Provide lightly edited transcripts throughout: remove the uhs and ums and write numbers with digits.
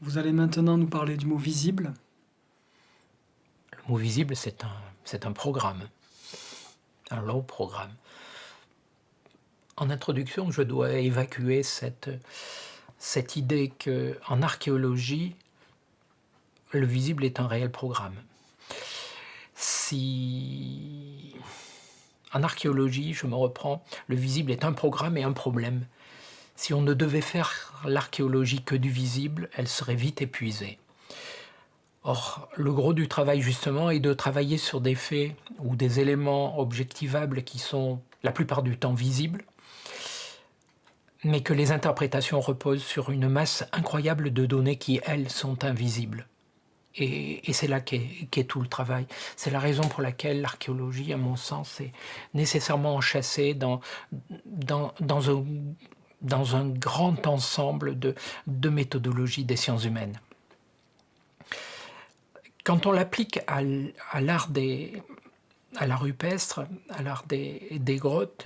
Vous allez maintenant nous parler du mot visible. Le mot visible, c'est un programme, un long programme. En introduction, je dois évacuer cette idée qu'en archéologie, le visible est un réel programme. Si en archéologie, je me reprends, le visible est un programme et un problème. Si on ne devait faire l'archéologie que du visible, elle serait vite épuisée. Or, le gros du travail, justement, est de travailler sur des faits ou des éléments objectivables qui sont la plupart du temps visibles, mais que les interprétations reposent sur une masse incroyable de données qui, elles, sont invisibles. Et c'est là qu'est tout le travail. C'est la raison pour laquelle l'archéologie, à mon sens, est nécessairement enchâssée dans un grand ensemble de méthodologies des sciences humaines. Quand on l'applique à l'art rupestre, à l'art des grottes,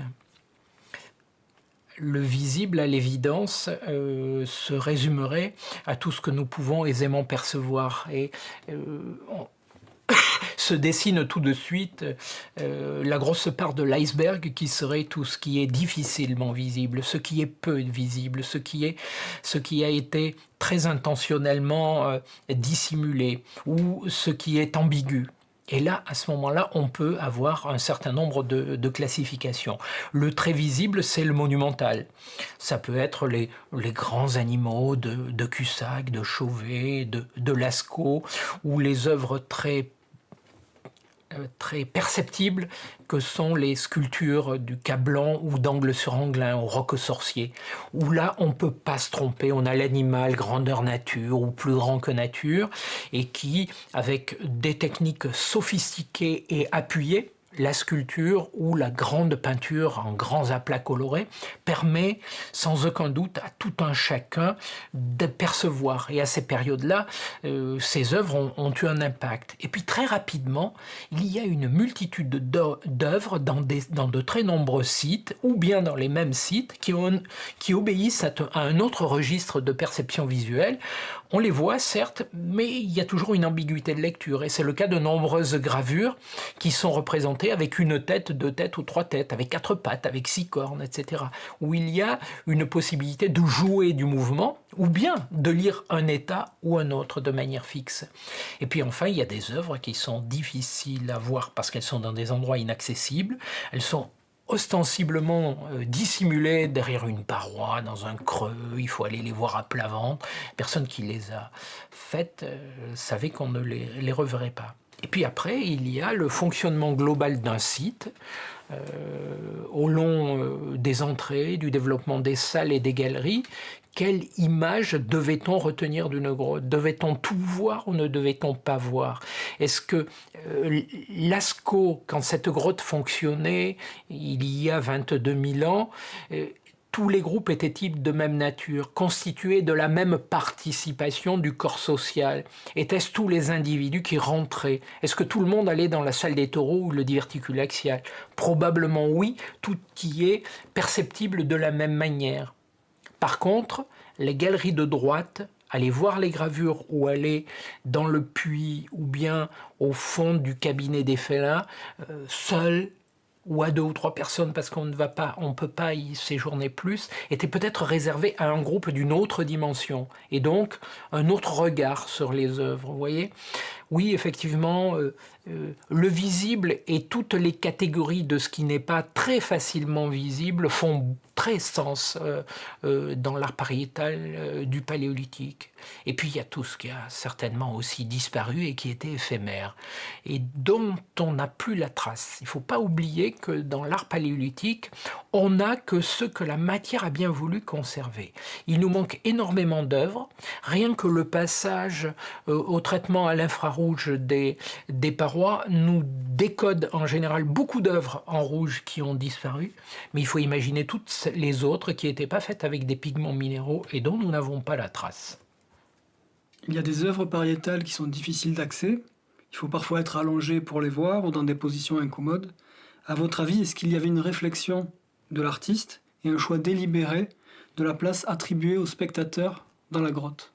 le visible, à l'évidence, se résumerait à tout ce que nous pouvons aisément percevoir. Et se dessine tout de suite la grosse part de l'iceberg qui serait tout ce qui est difficilement visible, ce qui est peu visible, ce qui a été très intentionnellement dissimulé ou ce qui est ambigu. Et là, à ce moment-là, on peut avoir un certain nombre de classifications. Le très visible, c'est le monumental. Ça peut être les grands animaux de Cussac, de Chauvet, de Lascaux, ou les œuvres très perceptibles que sont les sculptures du Cap Blanc ou d'Angle-sur-Anglin au Roque-Sorcier, où là on ne peut pas se tromper, on a l'animal grandeur nature ou plus grand que nature, et qui, avec des techniques sophistiquées et appuyées, la sculpture ou la grande peinture en grands aplats colorés permet sans aucun doute à tout un chacun de percevoir. Et à ces périodes-là, ces œuvres ont eu un impact. Et puis très rapidement, il y a une multitude d'œuvres dans de très nombreux sites, ou bien dans les mêmes sites, qui obéissent à un autre registre de perception visuelle. On les voit, certes, mais il y a toujours une ambiguïté de lecture. Et c'est le cas de nombreuses gravures qui sont représentées avec une tête, deux têtes ou trois têtes, avec quatre pattes, avec six cornes, etc. Où il y a une possibilité de jouer du mouvement, ou bien de lire un état ou un autre de manière fixe. Et puis enfin, il y a des œuvres qui sont difficiles à voir parce qu'elles sont dans des endroits inaccessibles. Elles sont ostensiblement dissimulées derrière une paroi, dans un creux, il faut aller les voir à plat ventre. Personne qui les a faites savait qu'on ne les reverrait pas. Et puis après, il y a le fonctionnement global d'un site, au long des entrées, du développement des salles et des galeries. Quelle image devait-on retenir d'une grotte? Devait-on tout voir ou ne devait-on pas voir? Est-ce que Lascaux, quand cette grotte fonctionnait, il y a 22 000 ans, tous les groupes étaient-ils de même nature, constitués de la même participation du corps social? Étaient-ce tous les individus qui rentraient? Est-ce que tout le monde allait dans la salle des taureaux ou le diverticule axial? Probablement oui, tout qui est perceptible de la même manière. Par contre, les galeries de droite, aller voir les gravures ou aller dans le puits ou bien au fond du cabinet des félins, seul ou à deux ou trois personnes parce qu'on ne peut pas y séjourner plus, était peut-être réservé à un groupe d'une autre dimension et donc un autre regard sur les œuvres, vous voyez ? Oui, effectivement, le visible et toutes les catégories de ce qui n'est pas très facilement visible font très sens dans l'art pariétal du Paléolithique. Et puis il y a tout ce qui a certainement aussi disparu et qui était éphémère et dont on n'a plus la trace. Il ne faut pas oublier que dans l'art paléolithique, on n'a que ce que la matière a bien voulu conserver. Il nous manque énormément d'œuvres, rien que le passage au traitement à l'infrarouge des parois nous décode en général beaucoup d'œuvres en rouge qui ont disparu, mais il faut imaginer toutes les autres qui n'étaient pas faites avec des pigments minéraux et dont nous n'avons pas la trace. Il y a des œuvres pariétales qui sont difficiles d'accès. Il faut parfois être allongé pour les voir ou dans des positions incommodes. À votre avis, est-ce qu'il y avait une réflexion de l'artiste et un choix délibéré de la place attribuée aux spectateurs dans la grotte?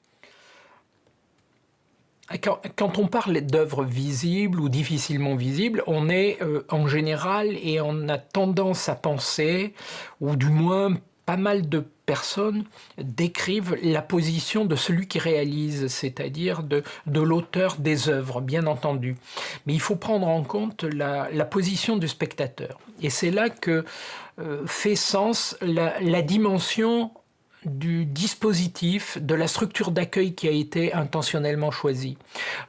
Quand on parle d'œuvres visibles ou difficilement visibles, on est en général et on a tendance à penser, ou du moins pas mal de personnes décrivent la position de celui qui réalise, c'est-à-dire de l'auteur des œuvres, bien entendu. Mais il faut prendre en compte la position du spectateur. Et c'est là que fait sens la dimension du dispositif, de la structure d'accueil qui a été intentionnellement choisie.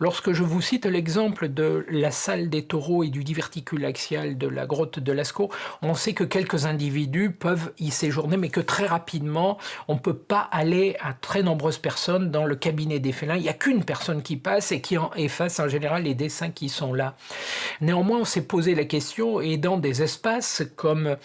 Lorsque je vous cite l'exemple de la salle des taureaux et du diverticule axial de la grotte de Lascaux, on sait que quelques individus peuvent y séjourner, mais que très rapidement, on ne peut pas aller à très nombreuses personnes dans le cabinet des félins. Il n'y a qu'une personne qui passe et qui en efface en général les dessins qui sont là. Néanmoins, on s'est posé la question, et dans des espaces comme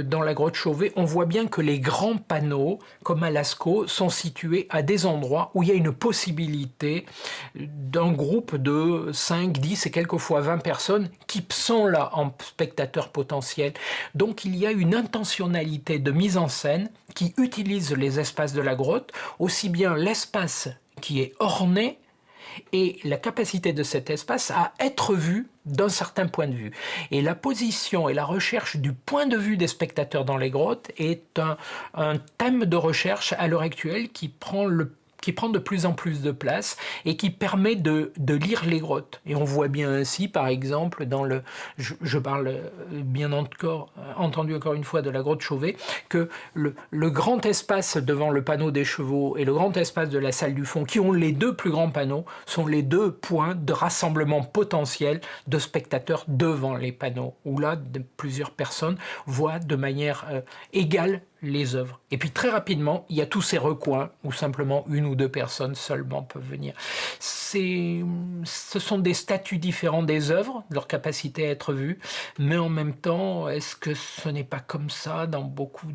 dans la grotte Chauvet, on voit bien que les grands panneaux, comme à Lascaux, sont situés à des endroits où il y a une possibilité d'un groupe de 5, 10 et quelquefois 20 personnes qui sont là en spectateurs potentiels. Donc il y a une intentionnalité de mise en scène qui utilise les espaces de la grotte, aussi bien l'espace qui est orné et la capacité de cet espace à être vu d'un certain point de vue. Et la position et la recherche du point de vue des spectateurs dans les grottes est un thème de recherche à l'heure actuelle qui prend de plus en plus de place et qui permet de lire les grottes. Et on voit bien ainsi, par exemple, je parle bien entendu encore une fois de la grotte Chauvet, que le grand espace devant le panneau des chevaux et le grand espace de la salle du fond, qui ont les deux plus grands panneaux, sont les deux points de rassemblement potentiel de spectateurs devant les panneaux, où là, plusieurs personnes voient de manière égale les œuvres. Et puis très rapidement, il y a tous ces recoins où simplement une ou deux personnes seulement peuvent venir. Ce sont des statuts différents des œuvres, leur capacité à être vues, mais en même temps, est-ce que ce n'est pas comme ça dans beaucoup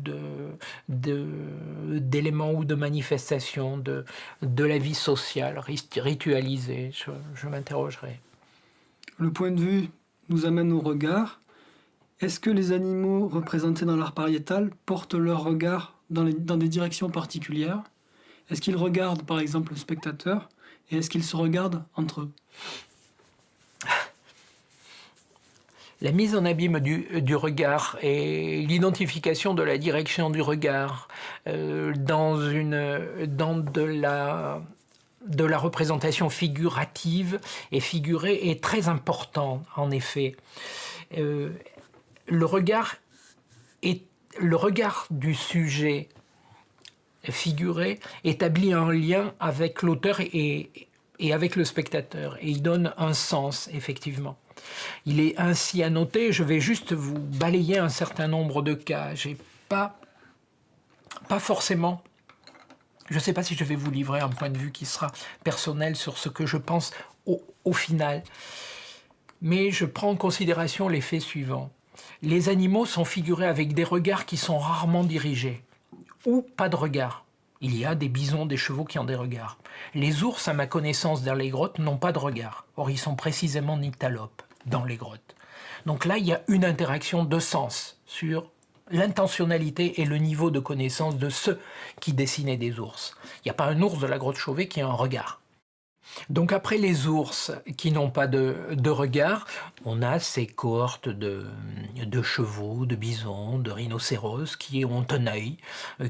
d'éléments ou de manifestations de la vie sociale ritualisée? Je m'interrogerai. Le point de vue nous amène au regard. Est-ce que les animaux représentés dans l'art pariétal portent leur regard dans des directions particulières? Est-ce qu'ils regardent par exemple le spectateur et est-ce qu'ils se regardent entre eux? La mise en abîme du regard et l'identification de la direction du regard dans de la représentation figurative et figurée est très important en effet. Le regard du sujet figuré établit un lien avec l'auteur et avec le spectateur. Et il donne un sens, effectivement. Il est ainsi à noter, je vais juste vous balayer un certain nombre de cas. J'ai pas forcément... Je ne sais pas si je vais vous livrer un point de vue qui sera personnel sur ce que je pense au final. Mais je prends en considération les faits suivants. Les animaux sont figurés avec des regards qui sont rarement dirigés, ou pas de regard. Il y a des bisons, des chevaux qui ont des regards. Les ours, à ma connaissance, dans les grottes, n'ont pas de regard. Or, ils sont précisément nyctalopes dans les grottes. Donc là, il y a une interaction de sens sur l'intentionnalité et le niveau de connaissance de ceux qui dessinaient des ours. Il n'y a pas un ours de la grotte Chauvet qui a un regard. Donc après les ours qui n'ont pas de regard, on a ces cohortes de chevaux, de bisons, de rhinocéros qui ont un œil,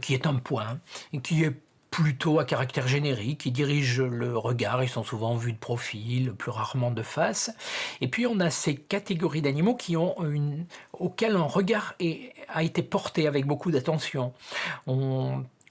qui est un point, qui est plutôt à caractère générique, qui dirigent le regard, ils sont souvent vus de profil, plus rarement de face. Et puis on a ces catégories d'animaux auxquels un regard a été porté avec beaucoup d'attention.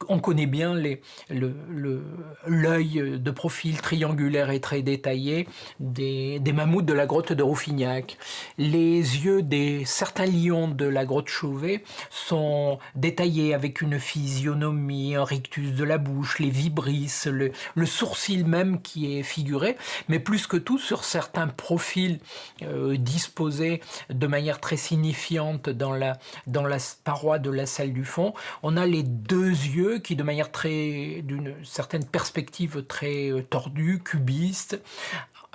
On connaît bien l'œil de profil triangulaire et très détaillé des mammouths de la grotte de Rouffignac. Les yeux des certains lions de la grotte Chauvet sont détaillés avec une physionomie, un rictus de la bouche, les vibrisses, le sourcil même qui est figuré, mais plus que tout sur certains profils disposés de manière très signifiante dans la paroi de la salle du fond. On a les deux yeux qui, de manière d'une certaine perspective très tordue, cubiste,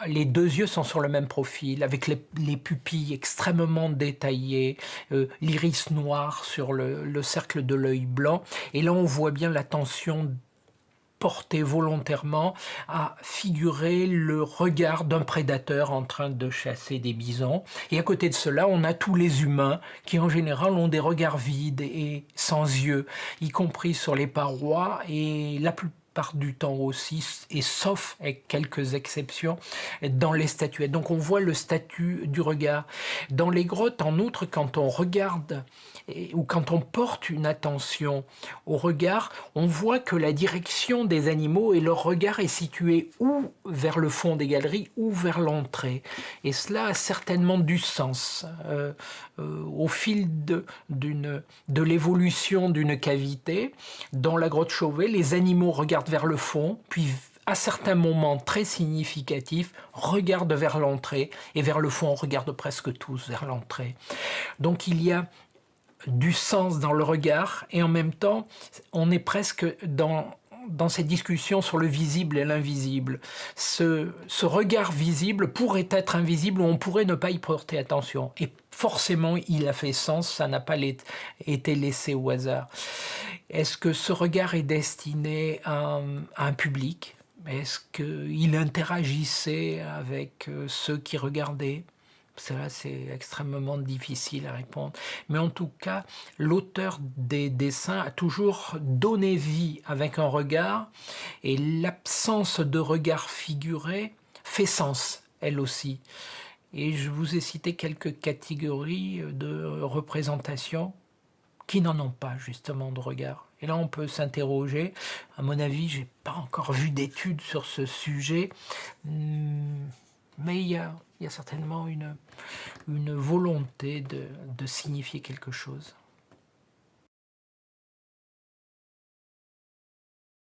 les deux yeux sont sur le même profil, avec les pupilles extrêmement détaillées, l'iris noir sur le cercle de l'œil blanc. Et là, on voit bien l'attention porté volontairement à figurer le regard d'un prédateur en train de chasser des bisons. Et à côté de cela, on a tous les humains qui en général ont des regards vides et sans yeux, y compris sur les parois et la plupart du temps aussi, et sauf avec quelques exceptions, dans les statuettes. Donc on voit le statut du regard. Dans les grottes, en outre, quand on regarde ou quand on porte une attention au regard, on voit que la direction des animaux et leur regard est situé ou vers le fond des galeries ou vers l'entrée. Et cela a certainement du sens. Au fil de l'évolution d'une cavité, dans la grotte Chauvet, les animaux regardent vers le fond, puis à certains moments très significatifs, regardent vers l'entrée, et vers le fond, on regarde presque tous vers l'entrée. Donc il y a du sens dans le regard, et en même temps, on est presque dans cette discussion sur le visible et l'invisible. Ce regard visible pourrait être invisible ou on pourrait ne pas y porter attention. Et forcément, il a fait sens, ça n'a pas été laissé au hasard. Est-ce que ce regard est destiné à un public ? Est-ce qu'il interagissait avec ceux qui regardaient ? Cela, c'est extrêmement difficile à répondre. Mais en tout cas, l'auteur des dessins a toujours donné vie avec un regard, et l'absence de regard figuré fait sens, elle aussi. Et je vous ai cité quelques catégories de représentation qui n'en ont pas justement de regard. Et là, on peut s'interroger. À mon avis, j'ai pas encore vu d'études sur ce sujet. Mais il y a certainement une volonté de signifier quelque chose.